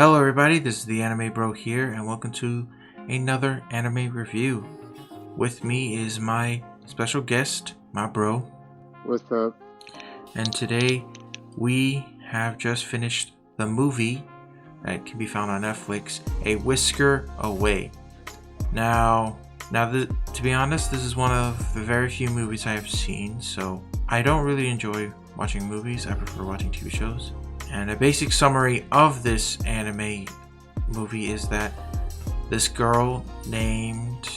Hello everybody, this is the Anime Bro here, and welcome to another anime review. With me is my special guest, my bro. What's up? And today we have just finished the movie that can be found on Netflix, A Whisker Away. Now, to be honest, this is one of the very few movies I have seen, so I don't really enjoy watching movies. I prefer watching TV shows. And a basic summary of this anime movie is that this girl named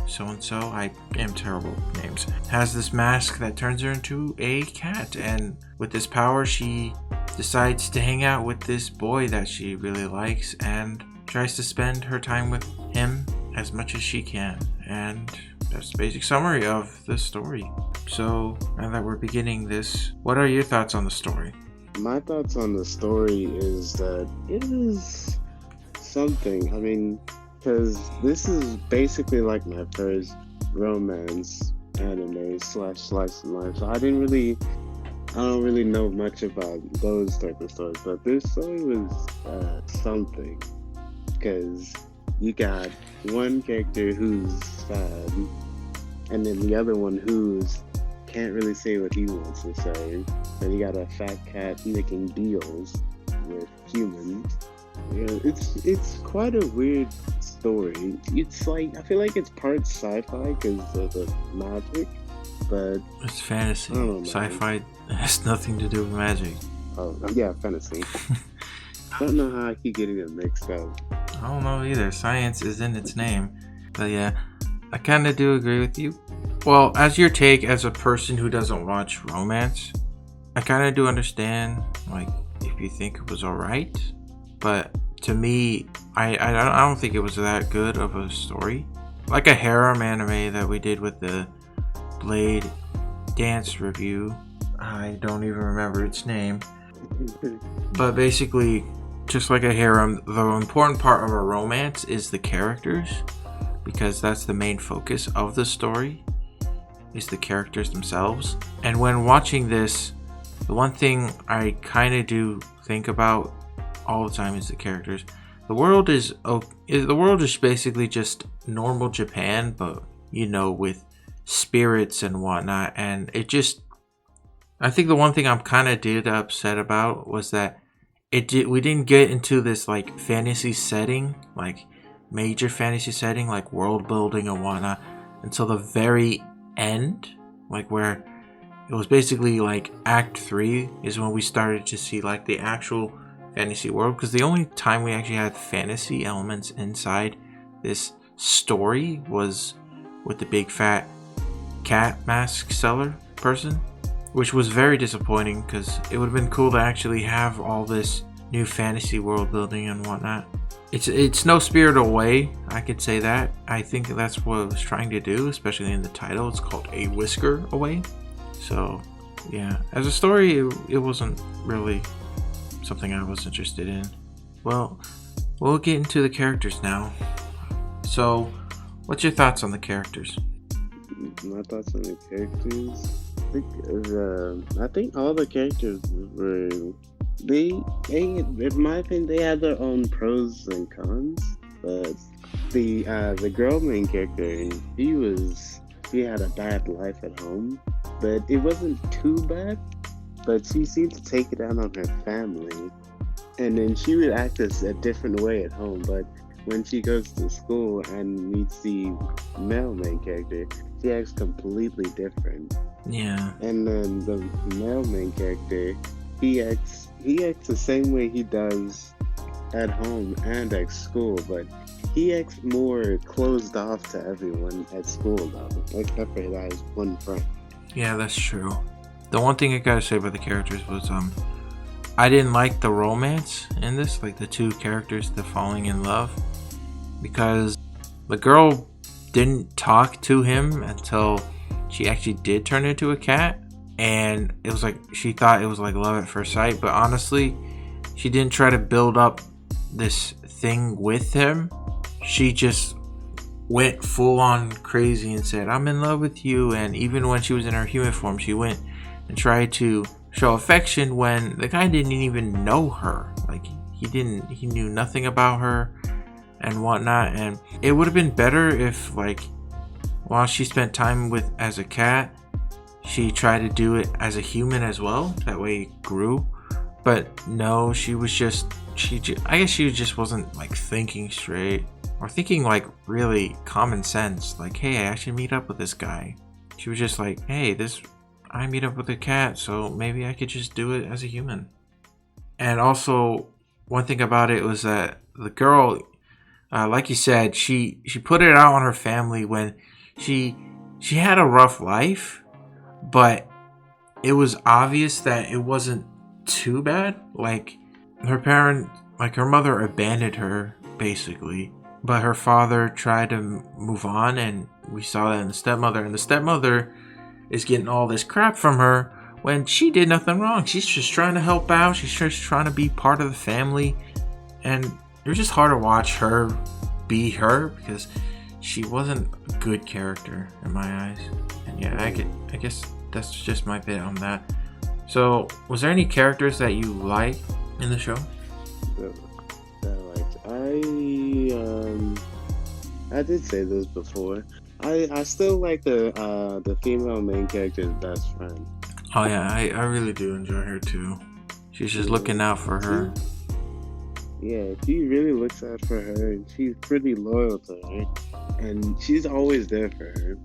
so-and-so, I am terrible with names, has this mask that turns her into a cat. And with this power, she decides to hang out with this boy that she really likes and tries to spend her time with him as much as she can. And that's the basic summary of the story. So now that we're beginning this, what are your thoughts on the story? My thoughts on the story is that it is something. I mean, because this is basically like my first romance anime slash slice of life. So I don't really know much about those type of stories. But this story was something, because you got one character who's sad, and then the other one who's can't really say what he wants to say. Then you got a fat cat making deals with humans. Yeah, it's quite a weird story. It's like, I feel like it's part sci-fi because of the magic, but It's fantasy. I don't know. Sci-fi has nothing to do with magic. Oh yeah, fantasy. Don't know how I keep getting it mixed up. I don't know either. Science is in its name. But yeah, I kind of do agree with you. Well, as your take as a person who doesn't watch romance, I kind of do understand, like, if you think it was alright. But to me, I don't think it was that good of a story. Like a harem anime that we did with the Blade dance review. I don't even remember its name. But basically, just like a harem, the important part of a romance is the characters, because that's the main focus of the story, is the characters themselves. And when watching this, the one thing I kind of do think about all the time is the characters. The world is basically just normal Japan, but with spirits and whatnot. And I think the one thing I'm kind of did upset about was that we didn't get into this like fantasy setting, like major fantasy setting, like world building and whatnot, until the very end, like where it was basically like Act 3 is when we started to see like the actual fantasy world, because the only time we actually had fantasy elements inside this story was with the big fat cat mask seller person, which was very disappointing, because it would have been cool to actually have all this new fantasy world building and whatnot. It's no Spirit Away, I could say that. I think that's what it was trying to do, especially in the title. It's called A Whisker Away. So, yeah. As a story, it wasn't really something I was interested in. Well, we'll get into the characters now. So, what's your thoughts on the characters? My thoughts on the characters. I think all the characters were. In my opinion, they had their own pros and cons. But the girl main character, she had a bad life at home, but it wasn't too bad. But she seemed to take it out on her family, and then she would act a different way at home. But when she goes to school and meets the male main character, she acts completely different. Yeah. And then the male main character, he acts the same way he does at home and at school, but he acts more closed off to everyone at school though, except for that one friend. Yeah, that's true. The one thing I gotta say about the characters was I didn't like the romance in this, like the two characters, the falling in love, because the girl didn't talk to him until she actually did turn into a cat. And it was like she thought it was like love at first sight, but honestly, she didn't try to build up this thing with him. She just went full on crazy and said, "I'm in love with you." And even when she was in her human form, she went and tried to show affection when the guy didn't even know her. Like, he knew nothing about her and whatnot. And it would have been better if, like, while she spent time with as a cat, she tried to do it as a human as well. That way it grew. But no, she I guess she just wasn't like thinking straight or thinking like really common sense. Like, hey, I should meet up with this guy. She was just like, hey, I meet up with a cat, so maybe I could just do it as a human. And also, one thing about it was that the girl, like you said, she put it out on her family when she had a rough life, but it was obvious that it wasn't too bad. Like, her mother abandoned her basically, but her father tried to move on, and we saw that in the stepmother. And the stepmother is getting all this crap from her when she did nothing wrong. She's just trying to help out. She's just trying to be part of the family, and it was just hard to watch her be her because she wasn't a good character in my eyes. And yeah, I guess that's just my bit on that. So, was there any characters that you like in the show? I did say this before. I still like the female main character's best friend. Oh yeah, I really do enjoy her too. She's just looking out for her. Yeah, she really looks out for her, and she's pretty loyal to her, and she's always there for her.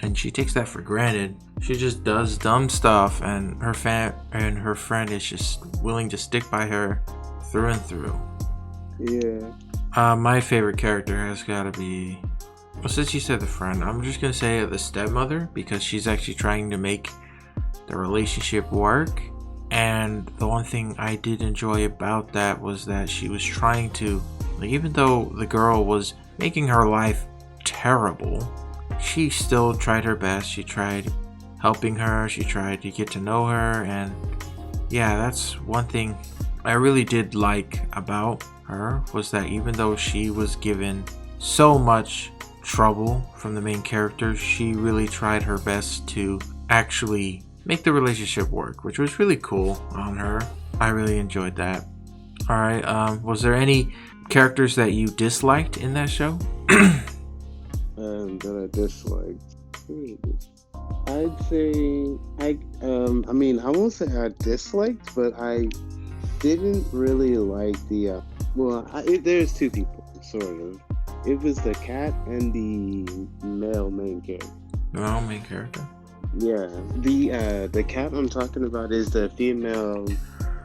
And she takes that for granted. She just does dumb stuff, and her friend is just willing to stick by her through and through. Yeah. My favorite character has got to be, well, since you said the friend, I'm just gonna say the stepmother, because she's actually trying to make the relationship work. And the one thing I did enjoy about that was that she was trying to, like, even though the girl was making her life terrible, she still tried her best. She tried helping her, she tried to get to know her, and yeah, that's one thing I really did like about her, was that even though she was given so much trouble from the main character, she really tried her best to actually make the relationship work, which was really cool on her. I really enjoyed that. Alright, was there any characters that you disliked in that show? That I disliked. I'd say I won't say I disliked, but I didn't really like there's two people, sort of. It was the cat and the male main character. Male main character? Yeah, the cat I'm talking about is the female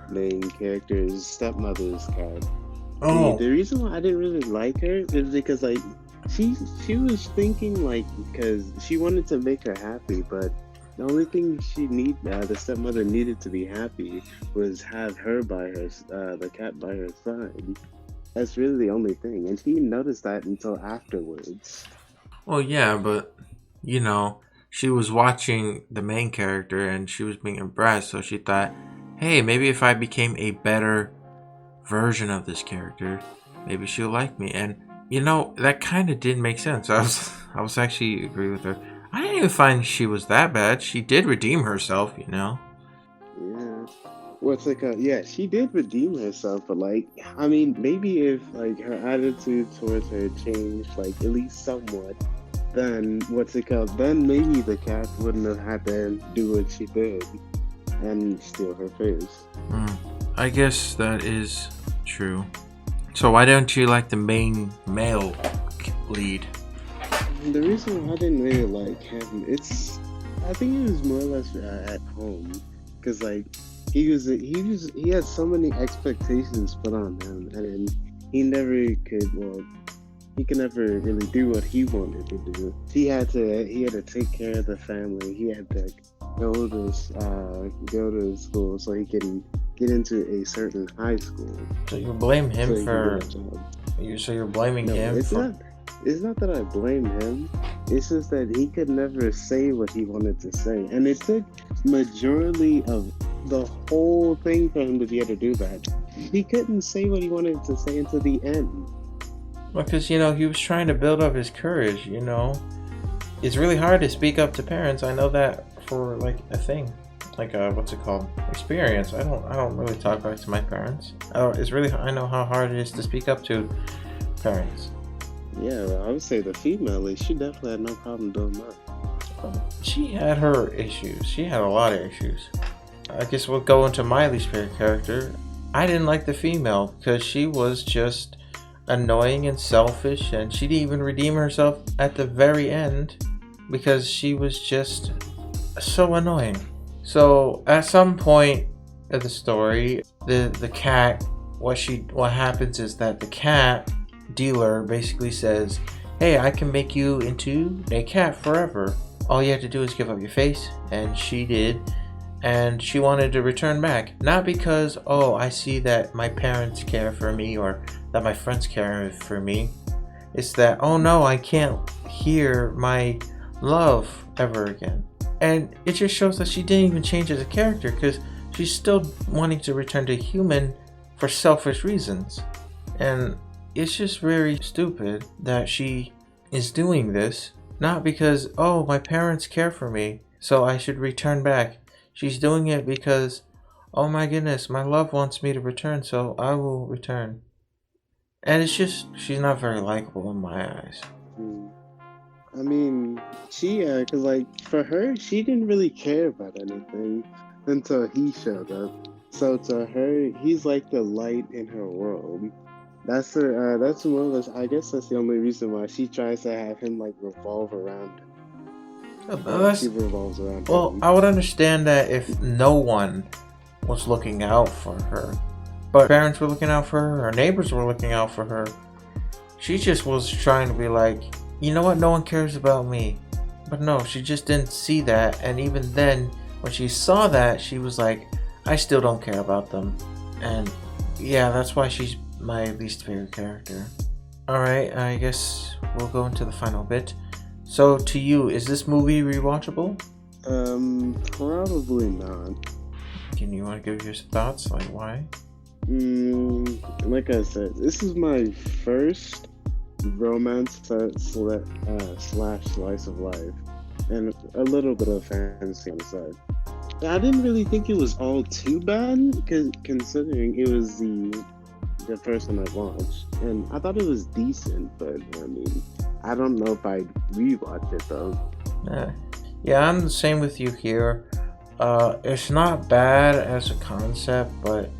main character's stepmother's cat. Oh. The reason why I didn't really like her is because, like, she was thinking, like, because she wanted to make her happy, but the only thing the stepmother needed to be happy was have her by her, the cat by her side. That's really the only thing, and she didn't notice that until afterwards. Well, yeah, but you know, she was watching the main character and she was being impressed, so she thought, hey, maybe if I became a better version of this character, maybe she'll like me. And you know, that kind of did make sense. I was actually agree with her. I didn't even find she was that bad. She did redeem herself, you know. Yeah. What's it called? Yeah, she did redeem herself, but, like, I mean, maybe if, like, her attitude towards her changed, like, at least somewhat, then then maybe the cat wouldn't have had to do what she did and steal her face. I guess that is true. So why don't you like the main male lead? The reason why I didn't really like him, I think it was more or less at home, because, like, he had so many expectations put on him, and he could never really do what he wanted to do. He had to take care of the family. He had to go to school so he can get into a certain high school. So you blame him for? You're blaming him for? It's not that I blame him. It's just that he could never say what he wanted to say, and it took majority of the whole thing for him to be able to do that. He couldn't say what he wanted to say until the end. Well, because, you know, he was trying to build up his courage, you know. It's really hard to speak up to parents. I know that for, like, a thing. like a what's it called, experience. I don't really talk back to my parents. I know how hard it is to speak up to parents. Yeah, I would say the female lead, she definitely had no problem doing that. She had her issues. She had a lot of issues. I guess we'll go into my least favorite character. I didn't like the female because she was just annoying and selfish, and she didn't even redeem herself at the very end because she was just so annoying. So at some point of the story, the cat, what happens is that the cat dealer basically says, "Hey, I can make you into a cat forever. All you have to do is give up your face," and she did. And she wanted to return back, not because, oh, I see that my parents care for me or that my friends care for me. It's that, oh no, I can't hear my love ever again. And it just shows that she didn't even change as a character, because she's still wanting to return to human for selfish reasons. And it's just very stupid that she is doing this, not because, oh, my parents care for me, so I should return back. She's doing it because, oh my goodness, my love wants me to return, so I will return. And it's just, she's not very likable in my eyes. I mean, cause like, for her, she didn't really care about anything until he showed up. So to her, he's like the light in her world. That's her, that's more or less, I guess that's the only reason why she tries to have him like revolve around her. She revolves around him. I would understand that if no one was looking out for her, but parents were looking out for her, her neighbors were looking out for her. She just was trying to be like, you know what, no one cares about me. But no, she just didn't see that, and even then, when she saw that, she was like, I still don't care about them. And yeah, that's why she's my least favorite character. Alright, I guess we'll go into the final bit. So, to you, is this movie rewatchable? Probably not. Can you want to give your thoughts? Like, why? Like I said, this is my first romance slash slice of life, and a little bit of fantasy on the side. I didn't really think it was all too bad, considering it was the first one I watched, and I thought it was decent, but I mean, I don't know if I'd rewatch it though. Yeah, I'm the same with you here. It's not bad as a concept, but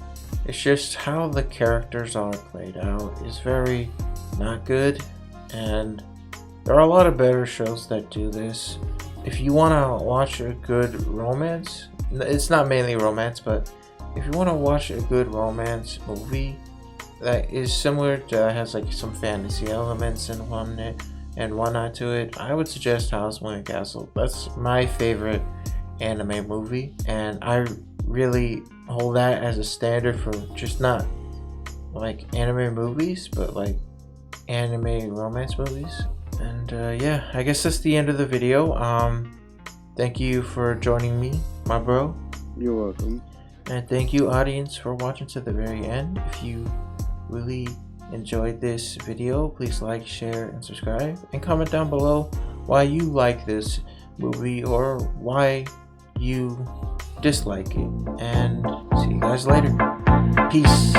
it's just how the characters are played out is very not good, and there are a lot of better shows that do this. If you want to watch a good romance, it's not mainly romance, but if you want to watch a good romance movie that is similar to, has like some fantasy elements and whatnot to it, I would suggest House Moving Castle. That's my favorite anime movie, and I really hold that as a standard for just not like anime movies, but like anime romance movies. And yeah, I guess that's the end of the video. Thank you for joining me, my bro. You're welcome. And thank you, audience, for watching to the very end. If you really enjoyed this video, please like, share, and subscribe, and comment down below why you like this movie or why you dislike it. And see you guys later. Peace.